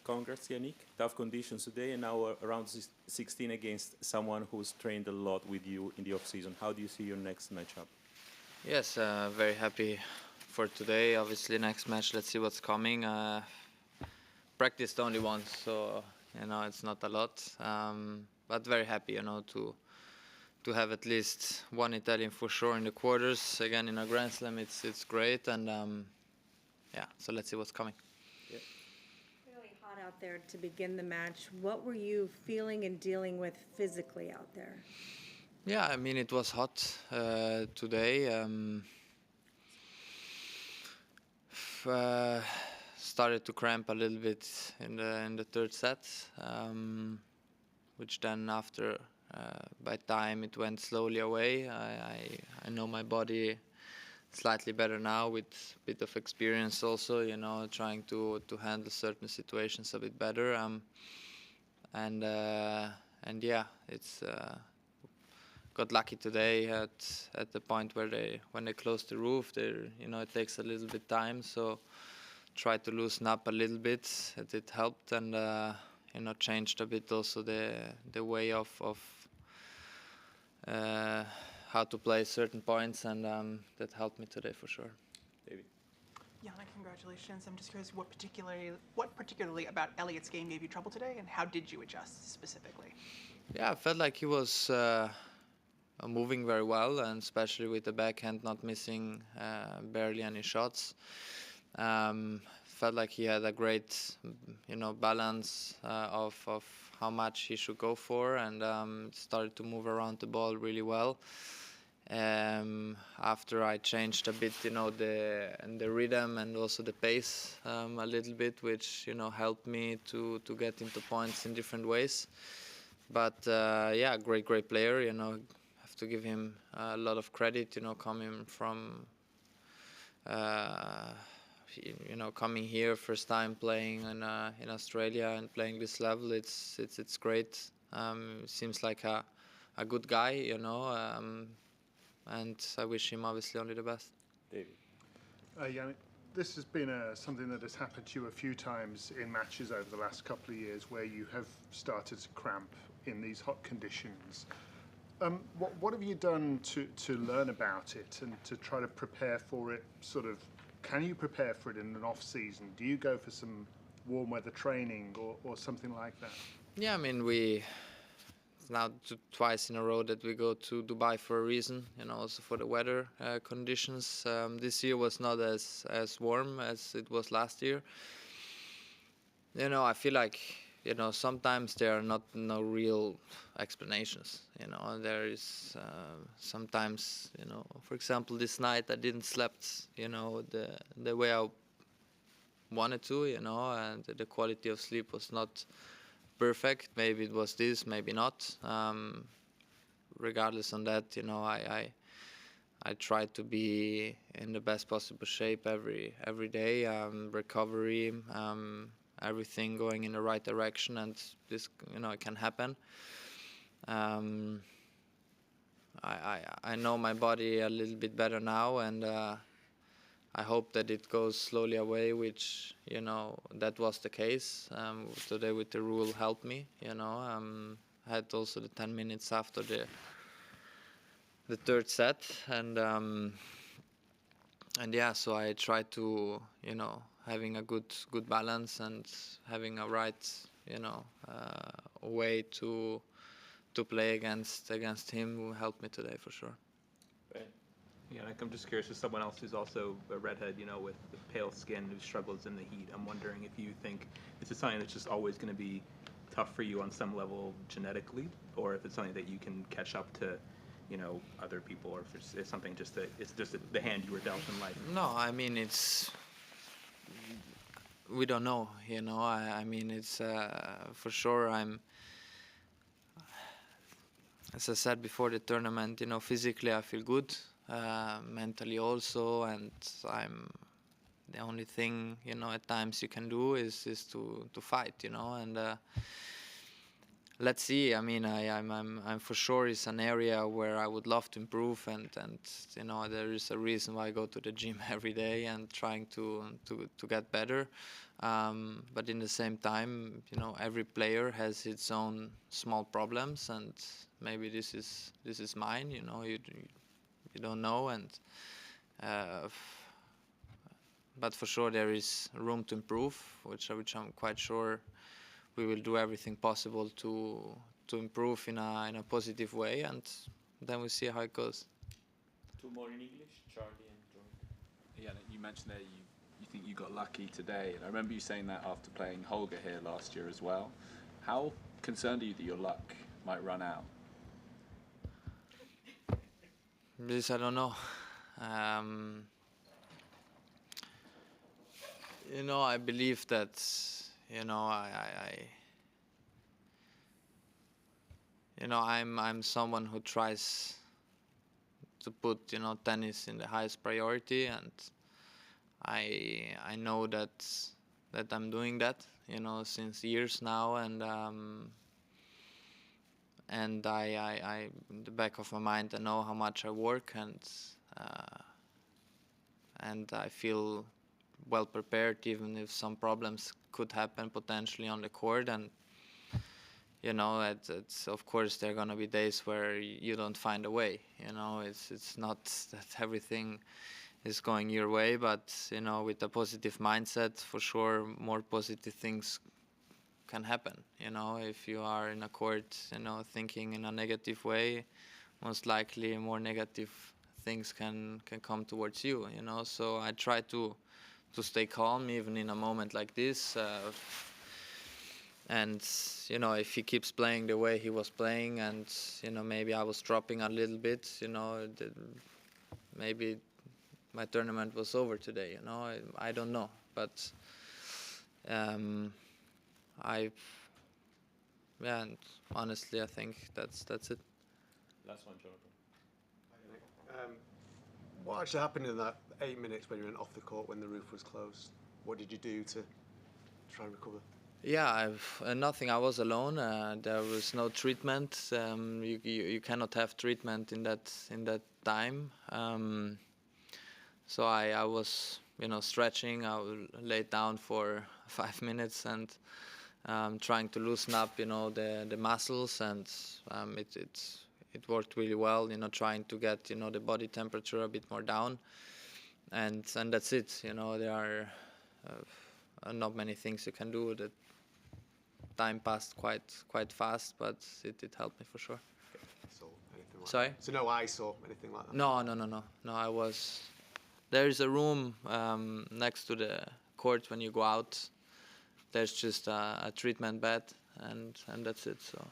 Congrats, Jannik. Tough conditions today, and now around 16 against someone who's trained a lot with you in the off-season. How do you see your next matchup? Yes, very happy for today. Obviously, next match, let's see what's coming. Practiced only once, so it's not a lot. But very happy, to have at least one Italian for sure in the quarters. Again, in a Grand Slam, it's great, and so let's see what's coming. Yeah. Really hot out there to begin the match. What were you feeling and dealing with physically out there? Yeah, I mean, it was hot today. Started to cramp a little bit in the third set, which then after by time it went slowly away. I know my body slightly better now with a bit of experience also, trying to handle certain situations a bit better. And yeah, it's got lucky today at the point where when they closed the roof, it takes a little bit time, so try to loosen up a little bit. It helped, and changed a bit also the way of how to play certain points, and that helped me today for sure. David. Jannik, congratulations. I'm just curious what particularly about Elliot's game gave you trouble today, and how did you adjust specifically? Yeah, I felt like he was moving very well, and especially with the backhand not missing barely any shots. Felt like he had a great, balance of how much he should go for, and started to move around the ball really well. After I changed a bit, the rhythm and also the pace a little bit, which helped me to get into points in different ways. But yeah, great player. Have to give him a lot of credit. Coming from coming here first time playing in Australia and playing this level, it's great. Seems like a good guy, and I wish him obviously only the best. David. Jannik, this has been something that has happened to you a few times in matches over the last couple of years, where you have started to cramp in these hot conditions. What have you done to learn about it and to try to prepare for it? Can you prepare for it in an off season? Do you go for some warm weather training or something like that? Yeah, I mean, it's now twice in a row that we go to Dubai for a reason, also for the weather conditions. This year was not as warm as it was last year. I feel like, sometimes there are no real explanations. There is sometimes, for example, this night I didn't slept, the way I wanted to, and the quality of sleep was not perfect. Maybe it was this, maybe not. Regardless on that, I try to be in the best possible shape every day. Recovery, everything going in the right direction, and this, it can happen. I know my body a little bit better now, and I hope that it goes slowly away, which, that was the case. Today with the rule helped me, had also the 10 minutes after the third set, and yeah, so I try to, having a good balance and having a right, way to play against him will help me today for sure. Right. Yeah, I'm just curious, as someone else who's also a redhead, with pale skin who struggles in the heat, I'm wondering if you think this is something that's just always going to be tough for you on some level genetically, or if it's something that you can catch up to, other people, or if it's something just that it's just the hand you were dealt in life. No, I mean, we don't know, I mean, it's for sure as I said before the tournament, physically I feel good, mentally also, and the only thing, at times you can do is to fight, and let's see. I mean, I'm for sure it's an area where I would love to improve, and you know, there is a reason why I go to the gym every day and trying to get better. But in the same time, you know, every player has its own small problems, and maybe this is mine. You know, you don't know, and but for sure there is room to improve, which I'm quite sure we will do everything possible to improve in a positive way, and then we'll see how it goes. Two more in English, Charlie and John. Yeah, you mentioned there you think you got lucky today, and I remember you saying that after playing Holger here last year as well. How concerned are you that your luck might run out? This I don't know. You know, I believe that, you know, I'm someone who tries to put, you know, tennis in the highest priority, and I know that I'm doing that, you know, since years now, and I in the back of my mind I know how much I work, and I feel well prepared, even if some problems could happen potentially on the court. And you know, it's of course there are gonna be days where you don't find a way. You know, it's not that everything is going your way, but you know, with a positive mindset, for sure, more positive things can happen. You know, if you are in a court, you know, thinking in a negative way, most likely more negative things can come towards you. You know, so I try to stay calm even in a moment like this, and you know, if he keeps playing the way he was playing, and you know, maybe I was dropping a little bit, you know, maybe my tournament was over today. You know, I don't know, but and honestly I think that's it. Last one, Jonathan. What actually happened in that 8 minutes when you went off the court when the roof was closed? What did you do to try and recover? Yeah, nothing. I was alone. There was no treatment. You cannot have treatment in that time. So I was, you know, stretching. I laid down for 5 minutes and trying to loosen up, you know, the muscles, and it worked really well. You know, trying to get, you know, the body temperature a bit more down, and that's it. You know, there are not many things you can do. The time passed quite fast, but it helped me for sure. So anything like Sorry? that? So no ice or anything like that? No. I was. There is a room next to the court when you go out. There's just a treatment bed, and that's it. So.